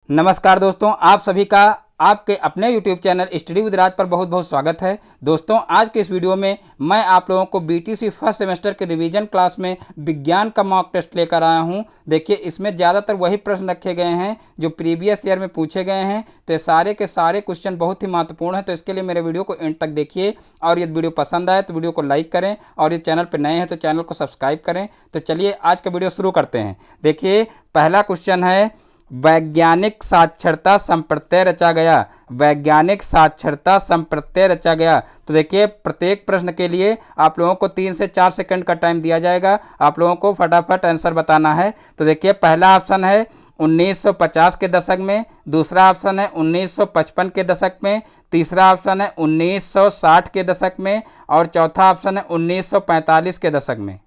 नमस्कार दोस्तों, आप सभी का आपके अपने YouTube चैनल स्टडी विद राज पर बहुत बहुत स्वागत है। दोस्तों, आज के इस वीडियो में मैं आप लोगों को BTC फर्स्ट सेमेस्टर के रिवीजन क्लास में विज्ञान का मॉक टेस्ट लेकर आया हूं। देखिए, इसमें ज़्यादातर वही प्रश्न रखे गए हैं जो प्रीवियस ईयर में पूछे गए हैं। तो सारे के सारे क्वेश्चन बहुत ही महत्वपूर्ण हैं, तो इसके लिए मेरे वीडियो को एंड तक देखिए। और यदि वीडियो पसंद आए तो वीडियो को लाइक करें, और ये चैनल पर नए हैं तो चैनल को सब्सक्राइब करें। तो चलिए आज का वीडियो शुरू करते हैं। देखिए, पहला क्वेश्चन है, वैज्ञानिक साक्षरता संप्रत्यय रचा गया। वैज्ञानिक साक्षरता संप्रत्यय रचा गया। तो देखिए, प्रत्येक प्रश्न के लिए आप लोगों को 3 से 4 सेकंड का टाइम दिया जाएगा। आप लोगों को फटाफट आंसर बताना है। तो देखिए, पहला ऑप्शन है 1950 के दशक में, दूसरा ऑप्शन है 1955 के दशक में, तीसरा ऑप्शन है 1960 के दशक में, और चौथा ऑप्शन है 1945 के दशक में।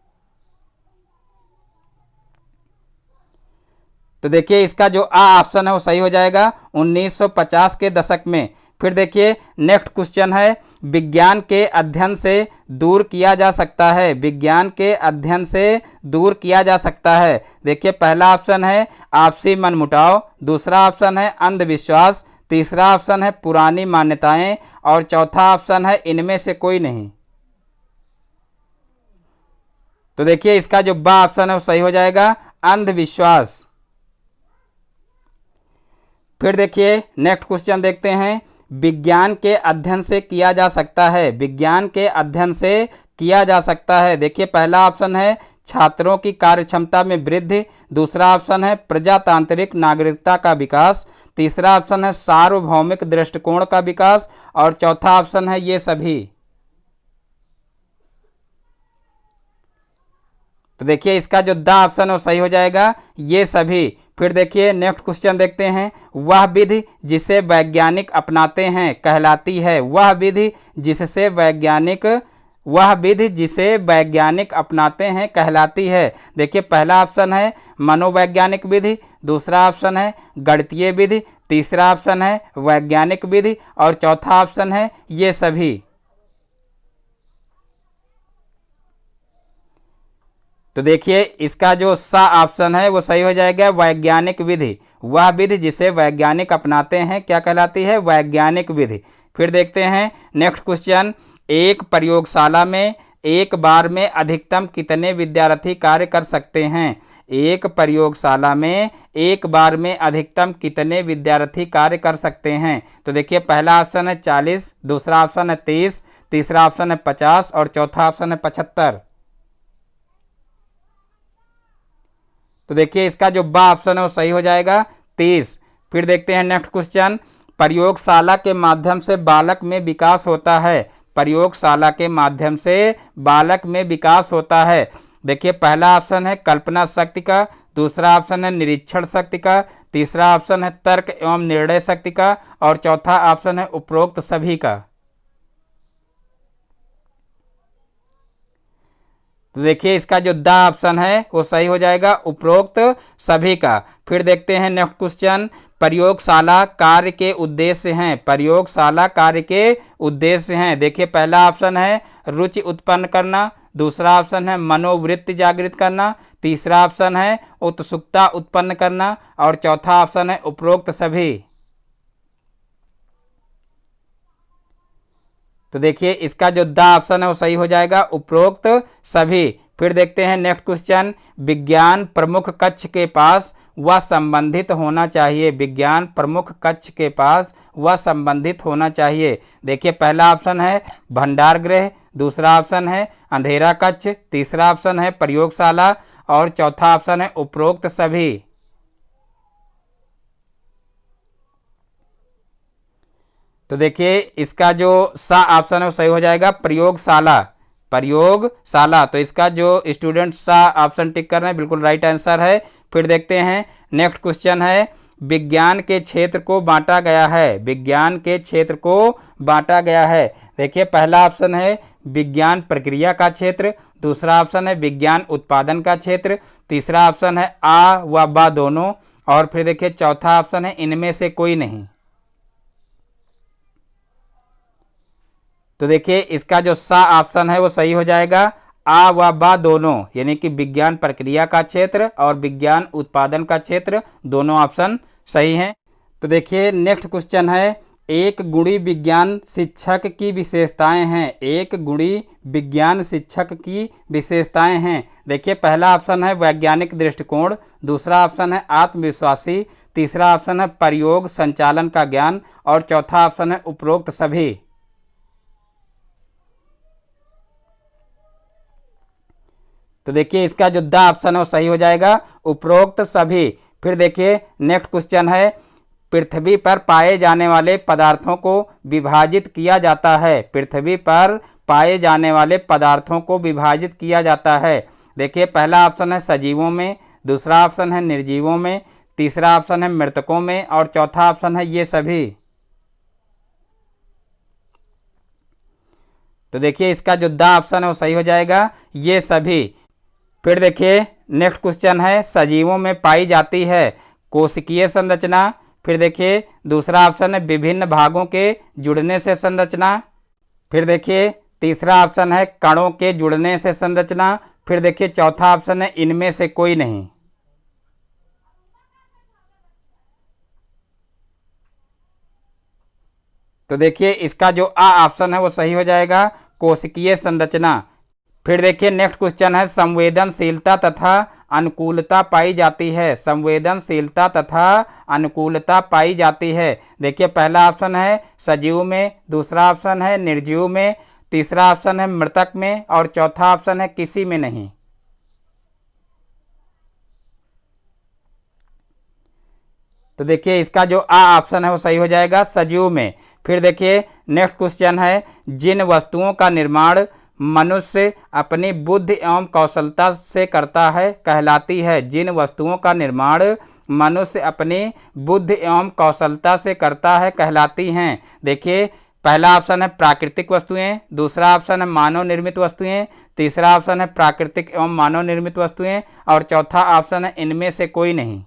तो देखिए, इसका जो आ ऑप्शन है वो सही हो जाएगा 1950 के दशक में। फिर देखिए, नेक्स्ट क्वेश्चन है, विज्ञान के अध्ययन से दूर किया जा सकता है। विज्ञान के अध्ययन से दूर किया जा सकता है। देखिए, पहला ऑप्शन है आपसी मनमुटाव, दूसरा ऑप्शन है अंधविश्वास, तीसरा ऑप्शन है पुरानी मान्यताएं, और चौथा ऑप्शन है इनमें से कोई नहीं। तो देखिए, इसका जो बा ऑप्शन है वो सही हो जाएगा अंधविश्वास। फिर देखिए, नेक्स्ट क्वेश्चन देखते हैं, विज्ञान के अध्ययन से किया जा सकता है। विज्ञान के अध्ययन से किया जा सकता है। देखिए, पहला ऑप्शन है छात्रों की कार्यक्षमता में वृद्धि, दूसरा ऑप्शन है प्रजातांत्रिक नागरिकता का विकास, तीसरा ऑप्शन है सार्वभौमिक दृष्टिकोण का विकास, और चौथा ऑप्शन है ये सभी। तो देखिए, इसका जो दा ऑप्शन है वो सही हो जाएगा ये सभी। फिर देखिए, नेक्स्ट क्वेश्चन देखते हैं, वह विधि जिसे वैज्ञानिक अपनाते हैं कहलाती है। वह विधि जिसे वैज्ञानिक अपनाते हैं कहलाती है। देखिए, पहला ऑप्शन है मनोवैज्ञानिक विधि, दूसरा ऑप्शन है गणितीय विधि, तीसरा ऑप्शन है वैज्ञानिक विधि, और चौथा ऑप्शन है ये सभी। तो देखिए, इसका जो सा ऑप्शन है वो सही हो जाएगा वैज्ञानिक विधि। वह विधि जिसे वैज्ञानिक अपनाते हैं क्या कहलाती है? वैज्ञानिक विधि। फिर देखते हैं नेक्स्ट क्वेश्चन, एक प्रयोगशाला में एक बार में अधिकतम कितने विद्यार्थी कार्य कर सकते हैं? एक प्रयोगशाला में एक बार में अधिकतम कितने विद्यार्थी कार्य कर सकते हैं? तो देखिए, पहला ऑप्शन है 40, दूसरा ऑप्शन है 30, तीसरा ऑप्शन है 50, और चौथा ऑप्शन है 75। तो देखिए, इसका जो बा ऑप्शन है वो सही हो जाएगा 30। फिर देखते हैं नेक्स्ट क्वेश्चन, प्रयोगशाला के माध्यम से बालक में विकास होता है। प्रयोगशाला के माध्यम से बालक में विकास होता है। देखिए, पहला ऑप्शन है कल्पना शक्ति का, दूसरा ऑप्शन है निरीक्षण शक्ति का, तीसरा ऑप्शन है तर्क एवं निर्णय शक्ति का, और चौथा ऑप्शन है उपरोक्त सभी का। तो देखिए, इसका जो दा ऑप्शन है वो सही हो जाएगा उपरोक्त सभी का। फिर देखते हैं नेक्स्ट क्वेश्चन, प्रयोगशाला कार्य के उद्देश्य हैं। प्रयोगशाला कार्य के उद्देश्य हैं। देखिए, पहला ऑप्शन है रुचि उत्पन्न करना, दूसरा ऑप्शन है मनोवृत्ति जागृत करना, तीसरा ऑप्शन है उत्सुकता उत्पन्न करना, और चौथा ऑप्शन है उपरोक्त सभी। तो देखिए, इसका जो दा ऑप्शन है वो सही हो जाएगा उपरोक्त सभी। फिर देखते हैं नेक्स्ट क्वेश्चन, विज्ञान प्रमुख कक्ष के पास वह संबंधित होना चाहिए। विज्ञान प्रमुख कक्ष के पास वह संबंधित होना चाहिए। देखिए, पहला ऑप्शन है भंडार गृह, दूसरा ऑप्शन है अंधेरा कक्ष, तीसरा ऑप्शन है प्रयोगशाला, और चौथा ऑप्शन है उपरोक्त सभी। तो देखिए, इसका जो सा ऑप्शन है वो सही हो जाएगा प्रयोगशाला। प्रयोगशाला। तो इसका जो स्टूडेंट सा ऑप्शन टिक कर रहे हैं बिल्कुल राइट आंसर है। फिर देखते हैं नेक्स्ट क्वेश्चन है, विज्ञान के क्षेत्र को बांटा गया है। विज्ञान के क्षेत्र को बांटा गया है। देखिए, पहला ऑप्शन है विज्ञान प्रक्रिया का क्षेत्र, दूसरा ऑप्शन है विज्ञान उत्पादन का क्षेत्र, तीसरा ऑप्शन है आ व बा दोनों, और फिर देखिए चौथा ऑप्शन है इनमें से कोई नहीं। तो देखिए, इसका जो सा ऑप्शन है वो सही हो जाएगा आ व बा दोनों, यानी कि विज्ञान प्रक्रिया का क्षेत्र और विज्ञान उत्पादन का क्षेत्र, दोनों ऑप्शन सही हैं। तो देखिए नेक्स्ट क्वेश्चन है, एक गुणी विज्ञान शिक्षक की विशेषताएं हैं। एक गुणी विज्ञान शिक्षक की विशेषताएं हैं। देखिए पहला ऑप्शन है वैज्ञानिक दृष्टिकोण, दूसरा ऑप्शन है आत्मविश्वासी, तीसरा ऑप्शन है प्रयोग संचालन का ज्ञान और चौथा ऑप्शन है उपरोक्त सभी। तो देखिए इसका जो द ऑप्शन है वो सही हो जाएगा, उपरोक्त सभी। फिर देखिए नेक्स्ट क्वेश्चन है, पृथ्वी पर पाए जाने वाले पदार्थों को विभाजित किया जाता है। पृथ्वी पर पाए जाने वाले पदार्थों को विभाजित किया जाता है। देखिए पहला ऑप्शन है सजीवों में, दूसरा ऑप्शन है निर्जीवों में, तीसरा ऑप्शन है मृतकों में और चौथा ऑप्शन है ये सभी। तो देखिए इसका जो द ऑप्शन है वो सही हो जाएगा, ये सभी। फिर देखिए नेक्स्ट क्वेश्चन है, सजीवों में पाई जाती है कोशिकीय संरचना। फिर देखिए दूसरा ऑप्शन है विभिन्न भागों के जुड़ने से संरचना। फिर देखिए तीसरा ऑप्शन है कणों के जुड़ने से संरचना। फिर देखिए चौथा ऑप्शन है इनमें से कोई नहीं। तो देखिए इसका जो आ ऑप्शन है वो सही हो जाएगा, कोशिकीय संरचना। फिर देखिए नेक्स्ट क्वेश्चन है, संवेदनशीलता तथा अनुकूलता पाई जाती है। संवेदनशीलता तथा अनुकूलता पाई जाती है। देखिए पहला ऑप्शन है सजीव में, दूसरा ऑप्शन है निर्जीव में, तीसरा ऑप्शन है मृतक में और चौथा ऑप्शन है किसी में नहीं। तो देखिए इसका जो आ ऑप्शन है वो सही हो जाएगा, सजीव में। फिर देखिए नेक्स्ट क्वेश्चन है, जिन वस्तुओं का निर्माण मनुष्य अपनी बुद्धि एवं कौशलता से करता है कहलाती है। जिन वस्तुओं का निर्माण मनुष्य अपनी बुद्धि एवं कौशलता से करता है कहलाती हैं। देखिए पहला ऑप्शन है प्राकृतिक वस्तुएं, दूसरा ऑप्शन है मानव निर्मित वस्तुएं, तीसरा ऑप्शन है प्राकृतिक एवं मानव निर्मित वस्तुएं और चौथा ऑप्शन है इनमें से कोई नहीं।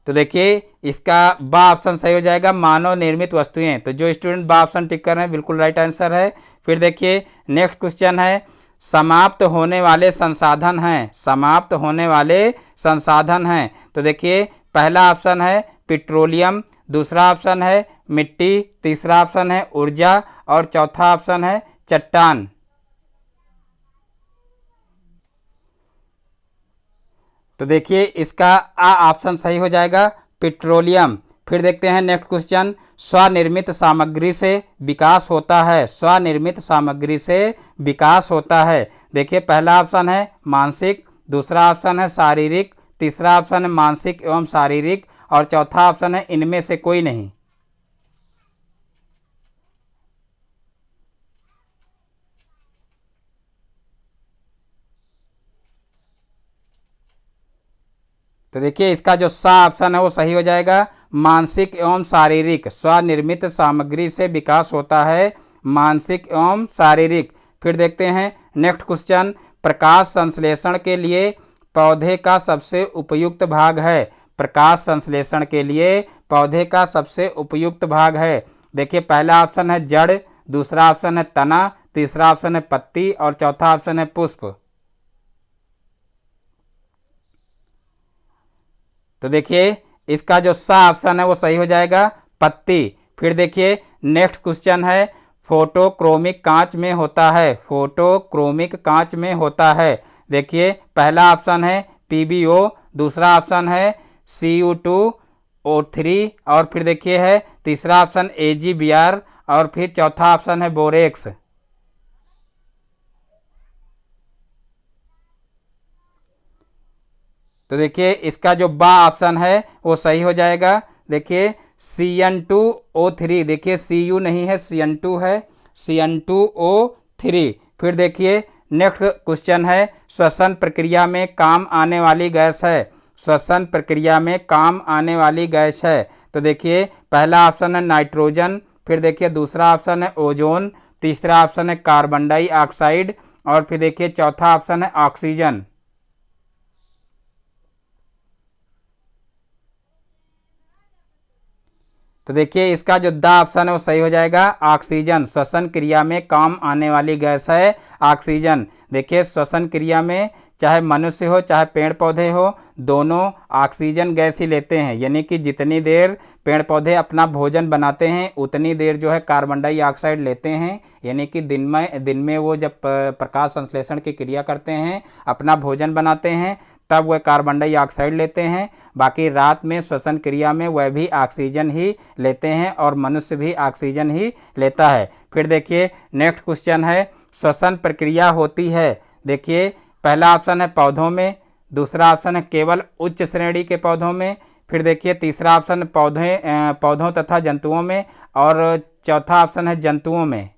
तो देखिए इसका बा ऑप्शन सही हो जाएगा, मानव निर्मित वस्तुएं। तो जो स्टूडेंट बा ऑप्शन टिक कर रहे हैं बिल्कुल राइट आंसर है। फिर देखिए नेक्स्ट क्वेश्चन है, समाप्त होने वाले संसाधन हैं। समाप्त होने वाले संसाधन हैं। तो देखिए पहला ऑप्शन है पेट्रोलियम, दूसरा ऑप्शन है मिट्टी, तीसरा ऑप्शन है ऊर्जा और चौथा ऑप्शन है चट्टान। तो देखिए इसका आ ऑप्शन सही हो जाएगा, पेट्रोलियम। फिर देखते हैं नेक्स्ट क्वेश्चन, स्वनिर्मित सामग्री से विकास होता है। स्वनिर्मित सामग्री से विकास होता है। देखिए पहला ऑप्शन है मानसिक, दूसरा ऑप्शन है शारीरिक, तीसरा ऑप्शन है मानसिक एवं शारीरिक और चौथा ऑप्शन है इनमें से कोई नहीं। तो देखिए इसका जो सा ऑप्शन है वो सही हो जाएगा, मानसिक एवं शारीरिक। स्वनिर्मित सामग्री से विकास होता है, मानसिक एवं शारीरिक। फिर देखते हैं नेक्स्ट क्वेश्चन, प्रकाश संश्लेषण के लिए पौधे का सबसे उपयुक्त भाग है। प्रकाश संश्लेषण के लिए पौधे का सबसे उपयुक्त भाग है। देखिए पहला ऑप्शन है जड़, दूसरा ऑप्शन है तना, तीसरा ऑप्शन है पत्ती और चौथा ऑप्शन है पुष्प। तो देखिए इसका जो सा ऑप्शन है वो सही हो जाएगा, पत्ती। फिर देखिए नेक्स्ट क्वेश्चन है, फोटोक्रोमिक कांच में होता है। फोटोक्रोमिक कांच में होता है। देखिए पहला ऑप्शन है PbO, दूसरा ऑप्शन है Cu2O3 और फिर देखिए है तीसरा ऑप्शन AgBr और फिर चौथा ऑप्शन है बोरेक्स। तो देखिए इसका जो बा ऑप्शन है वो सही हो जाएगा। देखिए Cn2O3, देखिए Cu नहीं है Cn2 है, Cn2O3। फिर देखिए नेक्स्ट क्वेश्चन है, श्वसन प्रक्रिया में काम आने वाली गैस है। श्वसन प्रक्रिया में काम आने वाली गैस है। तो देखिए पहला ऑप्शन है नाइट्रोजन, फिर देखिए दूसरा ऑप्शन है ओजोन, तीसरा ऑप्शन है कार्बन डाइऑक्साइड और फिर देखिए चौथा ऑप्शन है ऑक्सीजन। तो देखिए इसका जो द ऑप्शन है वो सही हो जाएगा। ऑक्सीजन श्वसन क्रिया में काम आने वाली गैस है ऑक्सीजन। देखिए श्वसन क्रिया में चाहे मनुष्य हो चाहे पेड़ पौधे हो, दोनों ऑक्सीजन गैस ही लेते हैं। यानी कि जितनी देर पेड़ पौधे अपना भोजन बनाते हैं उतनी देर जो है कार्बन डाइऑक्साइड लेते हैं। यानी कि दिन में वो जब प्रकाश संश्लेषण की क्रिया करते हैं, अपना भोजन बनाते हैं, तब वह कार्बन डाइऑक्साइड लेते हैं। बाकी रात में श्वसन क्रिया में वह भी ऑक्सीजन ही लेते हैं और मनुष्य भी ऑक्सीजन ही लेता है। फिर देखिए नेक्स्ट क्वेश्चन है, श्वसन प्रक्रिया होती है। देखिए पहला ऑप्शन है पौधों में, दूसरा ऑप्शन है केवल उच्च श्रेणी के पौधों में, फिर देखिए तीसरा ऑप्शन पौधों तथा जंतुओं में, और चौथा ऑप्शन है जंतुओं में।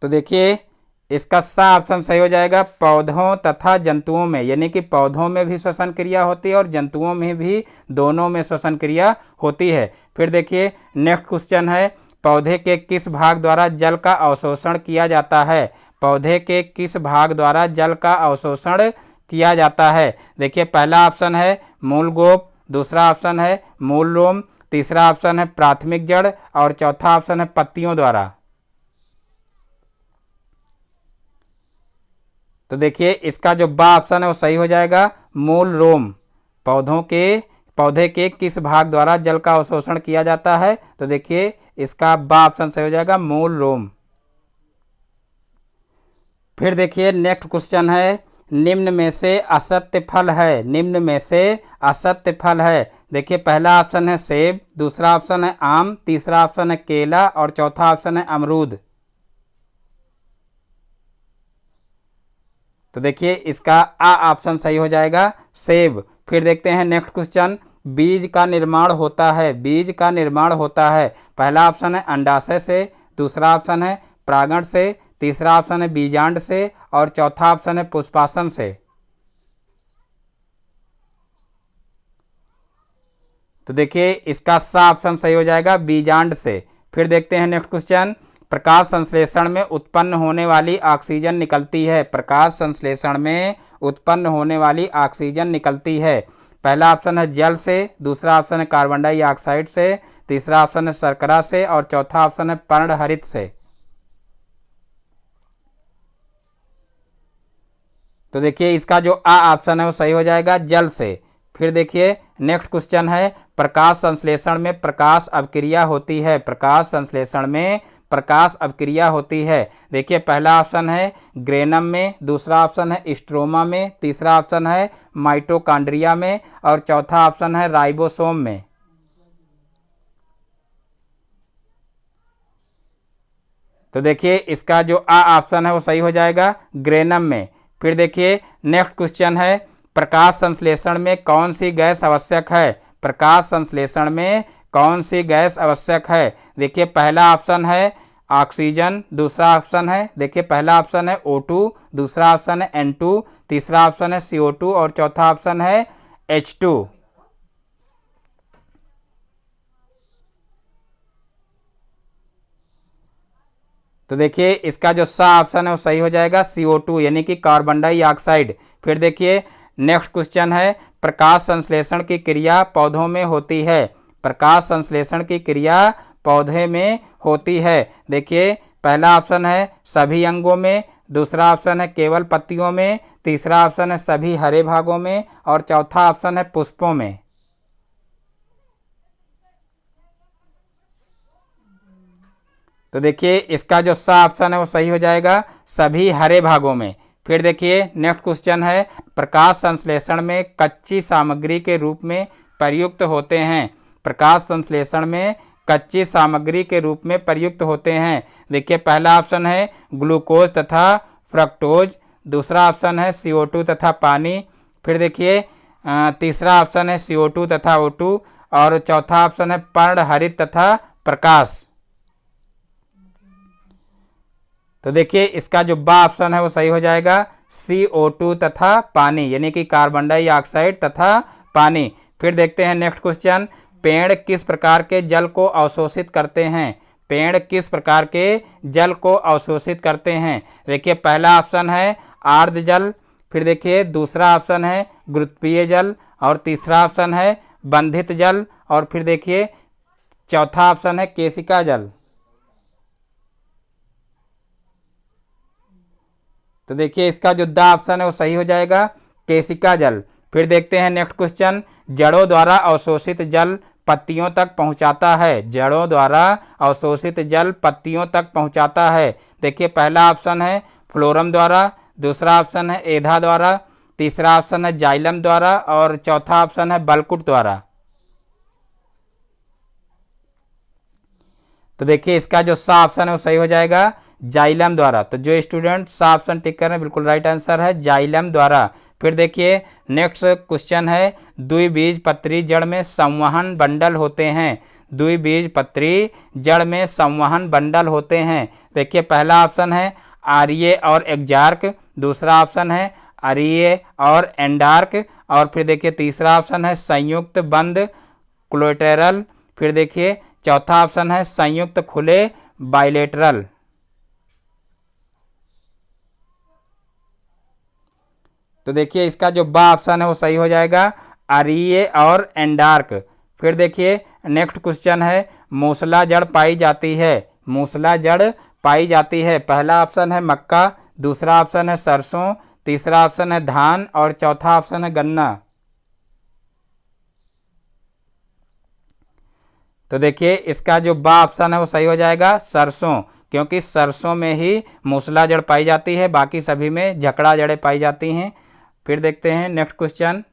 तो देखिए इसका सा ऑप्शन सही हो जाएगा, पौधों तथा जंतुओं में। यानी कि पौधों में भी श्वसन क्रिया होती है और जंतुओं में भी, दोनों में श्वसन क्रिया होती है। फिर देखिए नेक्स्ट क्वेश्चन है, पौधे के किस भाग द्वारा जल का अवशोषण किया जाता है। पौधे के किस भाग द्वारा जल का अवशोषण किया जाता है। देखिए पहला ऑप्शन है मूल गोप, दूसरा ऑप्शन है मूल रोम, तीसरा ऑप्शन है प्राथमिक जड़, और चौथा ऑप्शन है पत्तियों द्वारा। तो देखिए इसका जो बा ऑप्शन है वो सही हो जाएगा, मूल रोम। पौधे के किस भाग द्वारा जल का अवशोषण किया जाता है। तो देखिए इसका बा ऑप्शन सही हो जाएगा, मूल रोम। फिर देखिए नेक्स्ट क्वेश्चन है, निम्न में से असत्य फल है। निम्न में से असत्य फल है। देखिए पहला ऑप्शन है सेब, दूसरा ऑप्शन है आम, तीसरा ऑप्शन है केला, और चौथा ऑप्शन है अमरूद। तो देखिए इसका आ ऑप्शन सही हो जाएगा, सेब। फिर देखते हैं नेक्स्ट क्वेश्चन, बीज का निर्माण होता है। बीज का निर्माण होता है। पहला ऑप्शन है अंडाशय से, दूसरा ऑप्शन है परागण से, तीसरा ऑप्शन है बीजांड से, और चौथा ऑप्शन है पुष्पासन से। तो देखिए इसका सा ऑप्शन सही हो जाएगा, बीजांड से। फिर देखते हैं नेक्स्ट क्वेश्चन, प्रकाश संश्लेषण में उत्पन्न होने वाली ऑक्सीजन निकलती है। प्रकाश संश्लेषण में उत्पन्न होने वाली ऑक्सीजन निकलती है। पहला ऑप्शन है जल से, दूसरा ऑप्शन है कार्बन डाइऑक्साइड से, तीसरा ऑप्शन है शर्करा से, और चौथा ऑप्शन है पर्णहरित से। तो देखिए इसका जो आ ऑप्शन है वो सही हो जाएगा, जल से। फिर देखिए नेक्स्ट क्वेश्चन है, प्रकाश संश्लेषण में प्रकाश अपक्रिया होती है। प्रकाश संश्लेषण में प्रकाश अपक्रिया होती है। देखिए पहला ऑप्शन है ग्रेनम में, दूसरा ऑप्शन है स्ट्रोमा में, तीसरा ऑप्शन है माइटोकॉन्ड्रिया में, और चौथा ऑप्शन है राइबोसोम में। तो देखिए इसका जो आ ऑप्शन है वो सही हो जाएगा, ग्रेनम में। फिर देखिए नेक्स्ट क्वेश्चन है, प्रकाश संश्लेषण में कौन सी गैस आवश्यक है। प्रकाश संश्लेषण में कौन सी गैस आवश्यक है। देखिए पहला ऑप्शन है ऑक्सीजन, दूसरा ऑप्शन है, देखिए पहला ऑप्शन है O2, दूसरा ऑप्शन है N2, तीसरा ऑप्शन है CO2, और चौथा ऑप्शन है H2। तो देखिए इसका जो सा ऑप्शन है वो सही हो जाएगा, CO2 यानी कि कार्बन डाइऑक्साइड। फिर देखिए नेक्स्ट क्वेश्चन है, प्रकाश संश्लेषण की क्रिया पौधों में होती है। प्रकाश संश्लेषण की क्रिया पौधे में होती है। देखिए पहला ऑप्शन है सभी अंगों में, दूसरा ऑप्शन है केवल पत्तियों में, तीसरा ऑप्शन है सभी हरे भागों में, और चौथा ऑप्शन है पुष्पों में। तो देखिए इसका जो सा ऑप्शन है वो सही हो जाएगा, सभी हरे भागों में। फिर देखिए नेक्स्ट क्वेश्चन है, प्रकाश संश्लेषण में कच्ची सामग्री के रूप में प्रयुक्त होते हैं। प्रकाश संश्लेषण में कच्ची सामग्री के रूप में प्रयुक्त होते हैं। देखिए पहला ऑप्शन है ग्लूकोज तथा फ्रक्टोज, दूसरा ऑप्शन है CO2 तथा पानी, फिर देखिए तीसरा ऑप्शन है CO2 तथा O2, और चौथा ऑप्शन है पर्णहरित तथा प्रकाश। तो देखिए इसका जो बा ऑप्शन है वो सही हो जाएगा, CO2 तथा पानी यानी कि कार्बन डाइऑक्साइड तथा पानी। फिर देखते हैं नेक्स्ट क्वेश्चन, पेड़ किस प्रकार के जल को अवशोषित करते हैं। पेड़ किस प्रकार के जल को अवशोषित करते हैं। देखिए पहला ऑप्शन है आर्द्र जल, फिर देखिए दूसरा ऑप्शन है गुरुत्वीय जल, और तीसरा ऑप्शन है बंधित जल, और फिर देखिए चौथा ऑप्शन है केशिका जल। तो देखिए इसका जो द ऑप्शन है वो सही हो जाएगा केशिका जल। फिर देखते हैं नेक्स्ट क्वेश्चन, जड़ों द्वारा अवशोषित जल पत्तियों तक पहुंचाता है। जड़ों द्वारा अवशोषित जल पत्तियों तक पहुंचाता है। देखिए पहला ऑप्शन है फ्लोरम द्वारा, दूसरा ऑप्शन है एधा द्वारा, तीसरा ऑप्शन है जाइलम द्वारा, और चौथा ऑप्शन है बलकुट द्वारा। तो देखिए इसका जो सा ऑप्शन है वो सही हो जाएगा जाइलम द्वारा। तो जो स्टूडेंट सा ऑप्शन टिक कर रहे हैं बिल्कुल राइट आंसर है जाइलम द्वारा। फिर देखिए नेक्स्ट क्वेश्चन है, द्विबीजपत्री जड़ में संवहन बंडल होते हैं। द्विबीजपत्री जड़ में संवहन बंडल होते हैं। देखिए पहला ऑप्शन है आर्य और एग्जार्क, दूसरा ऑप्शन है आर्य और एंडार्क, और फिर देखिए तीसरा ऑप्शन है संयुक्त बंद कोलेटरल, फिर देखिए चौथा ऑप्शन है संयुक्त खुले बाइलेटरल। तो देखिए इसका जो बा ऑप्शन है वो सही हो जाएगा आर्य और एंडार्क। फिर देखिए नेक्स्ट क्वेश्चन है, मूसला जड़ पाई जाती है। मूसला जड़ पाई जाती है। पहला ऑप्शन है मक्का, दूसरा ऑप्शन है सरसों, तीसरा ऑप्शन है धान, और चौथा ऑप्शन है गन्ना। तो देखिए इसका जो बा ऑप्शन है वो सही हो जाएगा सरसों, क्योंकि सरसों में ही मूसला जड़ पाई जाती है, बाकी सभी में झकड़ा जड़ें पाई जाती हैं। फिर देखते हैं नेक्स्ट क्वेश्चन।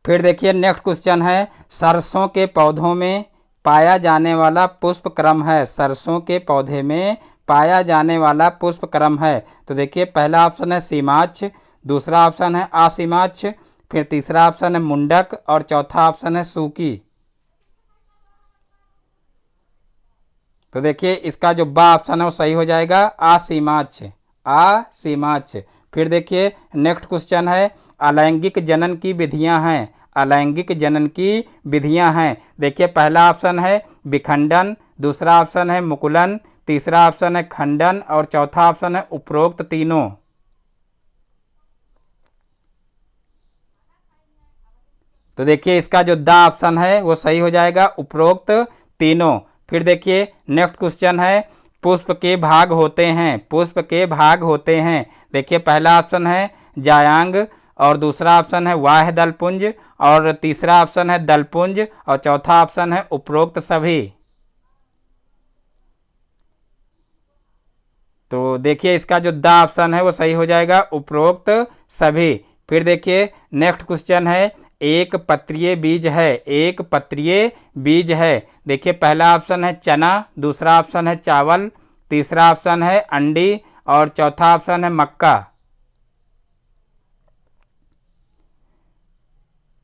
फिर देखिए नेक्स्ट क्वेश्चन है, सरसों के पौधों में पाया जाने वाला पुष्प क्रम है। सरसों के पौधे में पाया जाने वाला पुष्प क्रम है। तो देखिए पहला ऑप्शन है सीमाक्ष, दूसरा ऑप्शन है असीमाक्ष, फिर तीसरा ऑप्शन है मुंडक, और चौथा ऑप्शन है सूकी। तो देखिए इसका जो बा ऑप्शन है वो सही हो जाएगा असीमाक्ष, असीमाक्ष। फिर देखिए नेक्स्ट क्वेश्चन है, अलैंगिक जनन की विधियां हैं। अलैंगिक जनन की विधियां हैं। देखिए पहला ऑप्शन है विखंडन, दूसरा ऑप्शन है मुकुलन, तीसरा ऑप्शन है खंडन, और चौथा ऑप्शन है उपरोक्त तीनों। तो देखिए इसका जो द ऑप्शन है वो सही हो जाएगा उपरोक्त तीनों। फिर देखिए नेक्स्ट क्वेश्चन है, पुष्प के भाग होते हैं। पुष्प के भाग होते हैं। देखिए पहला ऑप्शन है जायांग, और दूसरा ऑप्शन है वाह्य दलपुंज, और तीसरा ऑप्शन है दलपुंज, और चौथा ऑप्शन है उपरोक्त सभी। तो देखिए इसका जो द ऑप्शन है वो सही हो जाएगा उपरोक्त सभी। फिर देखिए नेक्स्ट क्वेश्चन है, एक पत्रीय बीज है। एक पत्रीय बीज है। देखिए पहला ऑप्शन है चना, दूसरा ऑप्शन है चावल, तीसरा ऑप्शन है अंडी, और चौथा ऑप्शन है मक्का।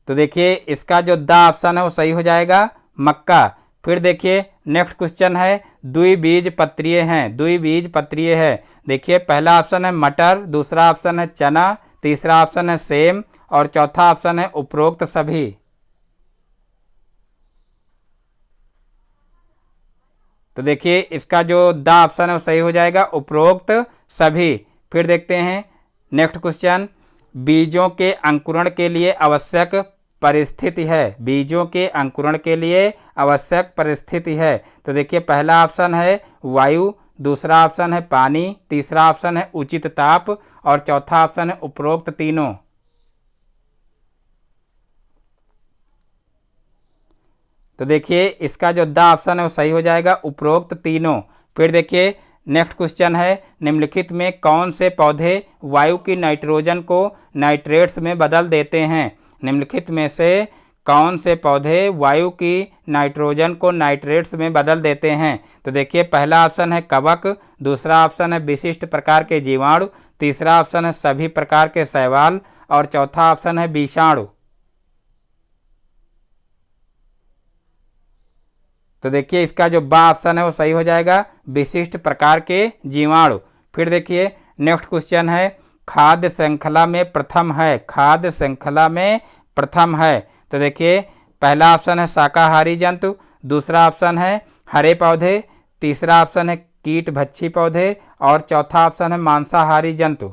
तो देखिए इसका जो द ऑप्शन है वो सही हो जाएगा मक्का। फिर देखिए नेक्स्ट क्वेश्चन है, द्विबीजपत्रीय हैं। द्विबीजपत्रीय है। देखिए पहला ऑप्शन है मटर, दूसरा ऑप्शन है चना, तीसरा ऑप्शन है सेम, और चौथा ऑप्शन है उपरोक्त सभी। तो देखिए इसका जो द ऑप्शन है वो सही हो जाएगा उपरोक्त सभी। फिर देखते हैं नेक्स्ट क्वेश्चन, बीजों के अंकुरण के लिए आवश्यक परिस्थिति है। बीजों के अंकुरण के लिए आवश्यक परिस्थिति है। तो देखिए पहला ऑप्शन है वायु, दूसरा ऑप्शन है पानी, तीसरा ऑप्शन है उचित ताप, और चौथा ऑप्शन है उपरोक्त तीनों। तो देखिए इसका जो द ऑप्शन है वो सही हो जाएगा उपरोक्त तीनों। फिर देखिए नेक्स्ट क्वेश्चन है, निम्नलिखित में कौन से पौधे वायु की नाइट्रोजन को नाइट्रेट्स में बदल देते हैं। निम्नलिखित में से कौन से पौधे वायु की नाइट्रोजन को नाइट्रेट्स में बदल देते हैं। तो देखिए पहला ऑप्शन है कवक, दूसरा ऑप्शन है विशिष्ट प्रकार के जीवाणु, तीसरा ऑप्शन है सभी प्रकार के शैवाल, और चौथा ऑप्शन है विषाणु। तो देखिए इसका जो बा ऑप्शन है वो सही हो जाएगा विशिष्ट प्रकार के जीवाणु। फिर देखिए नेक्स्ट क्वेश्चन है, खाद्य श्रृंखला में प्रथम है। खाद्य श्रृंखला में प्रथम है। तो देखिए पहला ऑप्शन है शाकाहारी जंतु, दूसरा ऑप्शन है हरे पौधे, तीसरा ऑप्शन है कीट भक्षी पौधे, और चौथा ऑप्शन है मांसाहारी जंतु।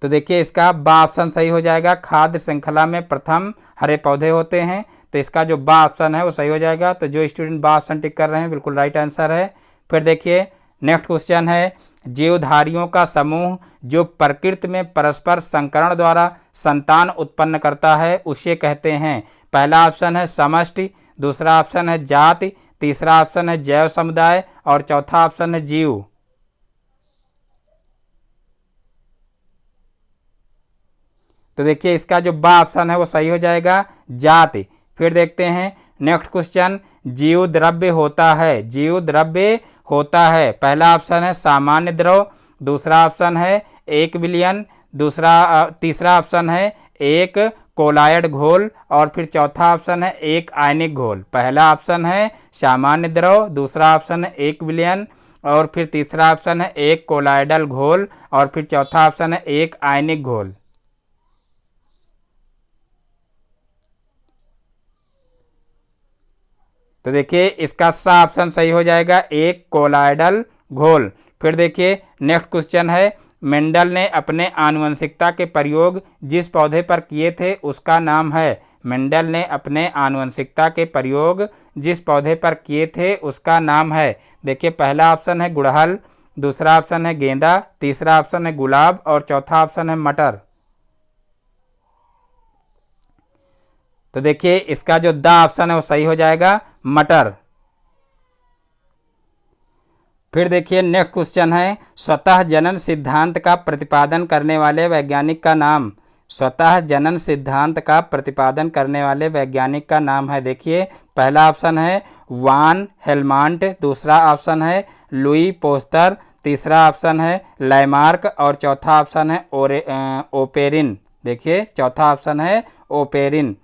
तो देखिए इसका बा ऑप्शन सही हो जाएगा। खाद्य श्रृंखला में प्रथम हरे पौधे होते हैं, तो इसका जो बा ऑप्शन है वो सही हो जाएगा। तो जो स्टूडेंट बा ऑप्शन टिक कर रहे हैं बिल्कुल राइट आंसर है। फिर देखिए नेक्स्ट क्वेश्चन है, जीवधारियों का समूह जो प्रकृति में परस्पर संकरण द्वारा संतान उत्पन्न करता है उसे कहते हैं। पहला ऑप्शन है समष्टि, दूसरा ऑप्शन है जाति, तीसरा ऑप्शन है जैव समुदाय, और चौथा ऑप्शन है जीव। तो देखिए इसका जो बा ऑप्शन है वो सही हो जाएगा, जाति। फिर देखते हैं नेक्स्ट क्वेश्चन, जीव द्रव्य होता है, जीव द्रव्य होता है। पहला ऑप्शन है सामान्य द्रव, दूसरा ऑप्शन है एक विलयन, तीसरा ऑप्शन है एक कोलायड घोल, और फिर चौथा ऑप्शन है एक आयनिक घोल। पहला ऑप्शन है सामान्य द्रव, दूसरा ऑप्शन है एक विलयन, और फिर तीसरा ऑप्शन है एक कोलायडल घोल, और फिर चौथा ऑप्शन है एक आयनिक घोल। तो देखिए इसका सा ऑप्शन सही हो जाएगा, एक कोलायडल घोल। फिर देखिए नेक्स्ट क्वेश्चन है, मेंडल ने अपने आनुवंशिकता के प्रयोग जिस पौधे पर किए थे उसका नाम है। मेंडल ने अपने आनुवंशिकता के प्रयोग जिस पौधे पर किए थे उसका नाम है। देखिए पहला ऑप्शन है गुड़हल, दूसरा ऑप्शन है गेंदा, तीसरा ऑप्शन है गुलाब, और चौथा ऑप्शन है मटर। तो देखिए इसका जो दा ऑप्शन है वो सही हो जाएगा, मटर। फिर देखिए नेक्स्ट क्वेश्चन है, स्वतः जनन सिद्धांत का प्रतिपादन करने वाले वैज्ञानिक का नाम। स्वतः जनन सिद्धांत का प्रतिपादन करने वाले वैज्ञानिक का नाम है। देखिए पहला ऑप्शन है वान हेलमांट, दूसरा ऑप्शन है लुई पोस्टर, तीसरा ऑप्शन है लैमार्क, और चौथा ऑप्शन है ओपेरिन। देखिए चौथा ऑप्शन है ओपेरिन।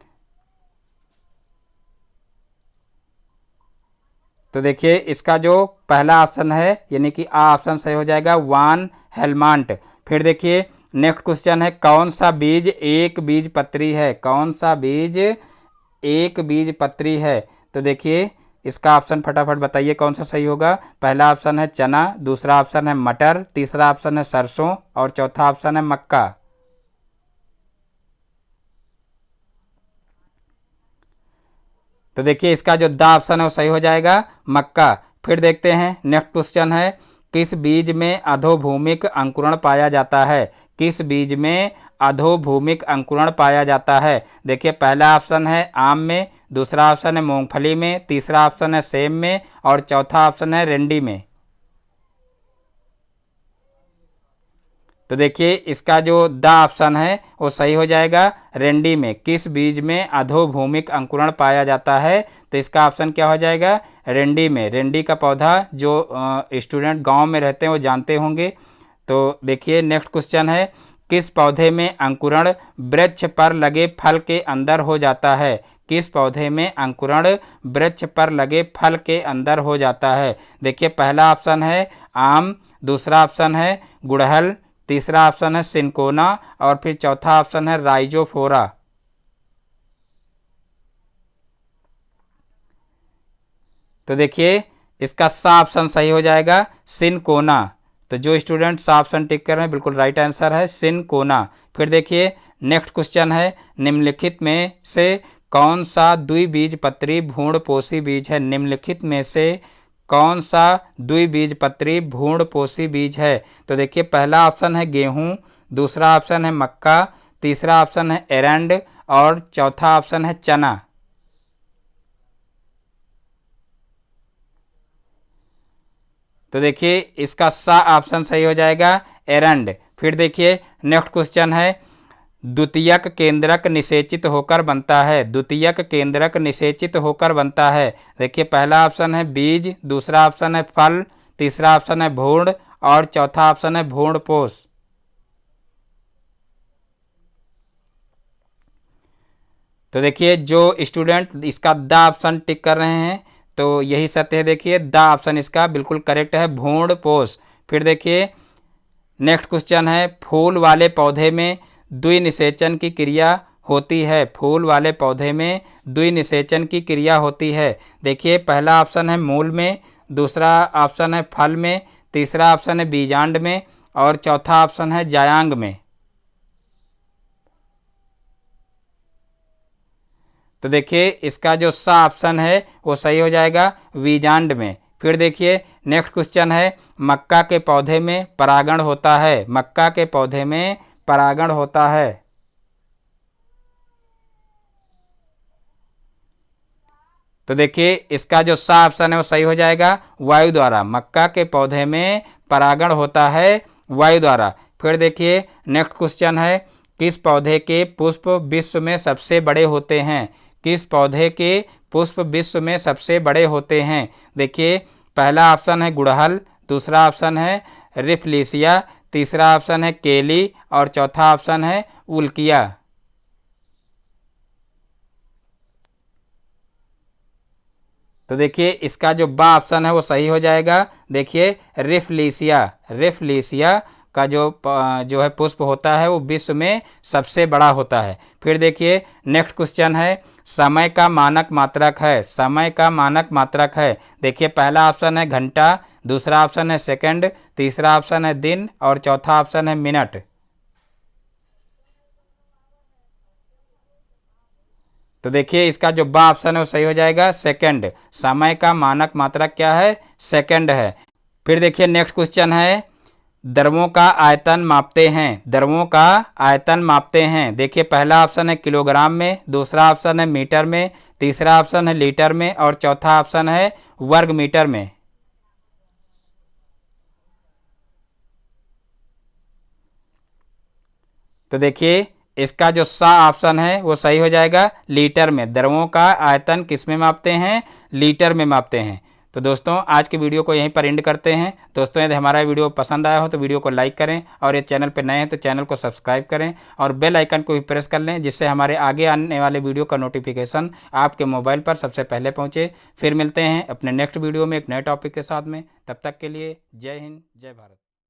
तो देखिए इसका जो पहला ऑप्शन है यानी कि आ ऑप्शन सही हो जाएगा, वान हेलमांट। फिर देखिए नेक्स्ट क्वेश्चन है, कौन सा बीज एक बीज पत्री है। कौन सा बीज एक बीज पत्री है। तो देखिए इसका ऑप्शन फटाफट बताइए कौन सा सही होगा। पहला ऑप्शन है चना, दूसरा ऑप्शन है मटर, तीसरा ऑप्शन है सरसों, और चौथा ऑप्शन है मक्का। तो देखिए इसका जो दा ऑप्शन है वो सही हो जाएगा, मक्का। फिर देखते हैं नेक्स्ट क्वेश्चन है, किस बीज में अधोभूमिक अंकुरण पाया जाता है। किस बीज में अधोभूमिक अंकुरण पाया जाता है। देखिए पहला ऑप्शन है आम में, दूसरा ऑप्शन है मूंगफली में, तीसरा ऑप्शन है सेब में, और चौथा ऑप्शन है रेंडी में। तो देखिए इसका जो दा ऑप्शन है वो सही हो जाएगा, रेंडी में। किस बीज में अधोभूमिक अंकुरण पाया जाता है। तो इसका ऑप्शन क्या हो जाएगा, रेंडी में। रेंडी का पौधा जो स्टूडेंट गांव में रहते हैं वो जानते होंगे। तो देखिए नेक्स्ट क्वेश्चन है, किस पौधे में अंकुरण वृक्ष पर लगे फल के अंदर हो जाता है। किस पौधे में अंकुरण वृक्ष पर लगे फल के अंदर हो जाता है। देखिए पहला ऑप्शन है आम, दूसरा ऑप्शन है गुड़हल, तीसरा ऑप्शन है सिनकोना, और फिर चौथा ऑप्शन है राइजोफोरा। तो देखिए इसका सा ऑप्शन सही हो जाएगा, सिनकोना। तो जो स्टूडेंट सा ऑप्शन टिक कर रहे हैं बिल्कुल राइट आंसर है, सिनकोना। फिर देखिए नेक्स्ट क्वेश्चन है, निम्नलिखित में से कौन सा द्विबीजपत्री भ्रूणपोषी बीज है। निम्नलिखित में से कौन सा द्विबीजपत्री भ्रूणपोषी बीज है। तो देखिए पहला ऑप्शन है गेहूं, दूसरा ऑप्शन है मक्का, तीसरा ऑप्शन है एरंड, और चौथा ऑप्शन है चना। तो देखिए इसका सा ऑप्शन सही हो जाएगा, एरंड। फिर देखिए नेक्स्ट क्वेश्चन है, द्वितीयक केंद्रक निषेचित होकर बनता है। द्वितीयक केंद्रक निषेचित होकर बनता है। देखिए पहला ऑप्शन है बीज, दूसरा ऑप्शन है फल, तीसरा ऑप्शन है भ्रूण, और चौथा ऑप्शन है भ्रूणपोष। तो देखिए जो स्टूडेंट इसका दा ऑप्शन टिक कर रहे हैं तो यही सत्य है। देखिए दा ऑप्शन इसका बिल्कुल करेक्ट है, भ्रूणपोष। फिर देखिए नेक्स्ट क्वेश्चन है, फूल वाले पौधे में द्विनिषेचन की क्रिया होती है? फूल वाले पौधे में द्विनिषेचन की क्रिया होती है। देखिए पहला ऑप्शन है मूल में, दूसरा ऑप्शन है फल में, तीसरा ऑप्शन है बीजांड में और चौथा ऑप्शन है जायांग में। तो देखिए इसका जो सा ऑप्शन है वो सही हो जाएगा बीजांड में। फिर देखिए नेक्स्ट क्वेश्चन है, मक्का के पौधे में परागण होता है? मक्का के पौधे में परागण होता है। तो देखिए इसका जो सा ऑप्शन है वो सही हो जाएगा वायु द्वारा। मक्का के पौधे में परागण होता है वायु द्वारा। फिर देखिए नेक्स्ट क्वेश्चन है, किस पौधे के पुष्प विश्व में सबसे बड़े होते हैं? किस पौधे के पुष्प विश्व में सबसे बड़े होते हैं? देखिए पहला ऑप्शन है गुड़हल, दूसरा ऑप्शन है रिफ्लेशिया, तीसरा ऑप्शन है केली और चौथा ऑप्शन है उल्किया। तो देखिए इसका जो बा ऑप्शन है वो सही हो जाएगा। देखिए रिफ्लेशिया, रिफ्लेशिया का जो है पुष्प होता है वो विश्व में सबसे बड़ा होता है। फिर देखिए नेक्स्ट क्वेश्चन है, समय का मानक मात्रक है? समय का मानक मात्रक है। देखिए पहला ऑप्शन है घंटा, दूसरा ऑप्शन है सेकंड, तीसरा ऑप्शन है दिन और चौथा ऑप्शन है मिनट। तो देखिए इसका जो बा ऑप्शन है वो सही हो जाएगा सेकंड। समय का मानक मात्रक क्या है? सेकंड है। फिर देखिए नेक्स्ट क्वेश्चन है, द्रवों का आयतन मापते हैं? द्रवों का आयतन मापते हैं। देखिए पहला ऑप्शन है किलोग्राम में, दूसरा ऑप्शन है मीटर में, तीसरा ऑप्शन है लीटर में और चौथा ऑप्शन है वर्ग मीटर में। तो देखिए इसका जो सा ऑप्शन है वो सही हो जाएगा लीटर में। द्रवों का आयतन किस में मापते हैं? लीटर में मापते हैं। तो दोस्तों आज की वीडियो को यहीं पर एंड करते हैं। दोस्तों यदि हमारा वीडियो पसंद आया हो तो वीडियो को लाइक करें और ये चैनल पर नए हैं तो चैनल को सब्सक्राइब करें और बेल आइकन को भी प्रेस कर लें, जिससे हमारे आगे आने वाले वीडियो का नोटिफिकेशन आपके मोबाइल पर सबसे पहले पहुँचे। फिर मिलते हैं अपने नेक्स्ट वीडियो में एक नए टॉपिक के साथ में। तब तक के लिए जय हिंद, जय भारत।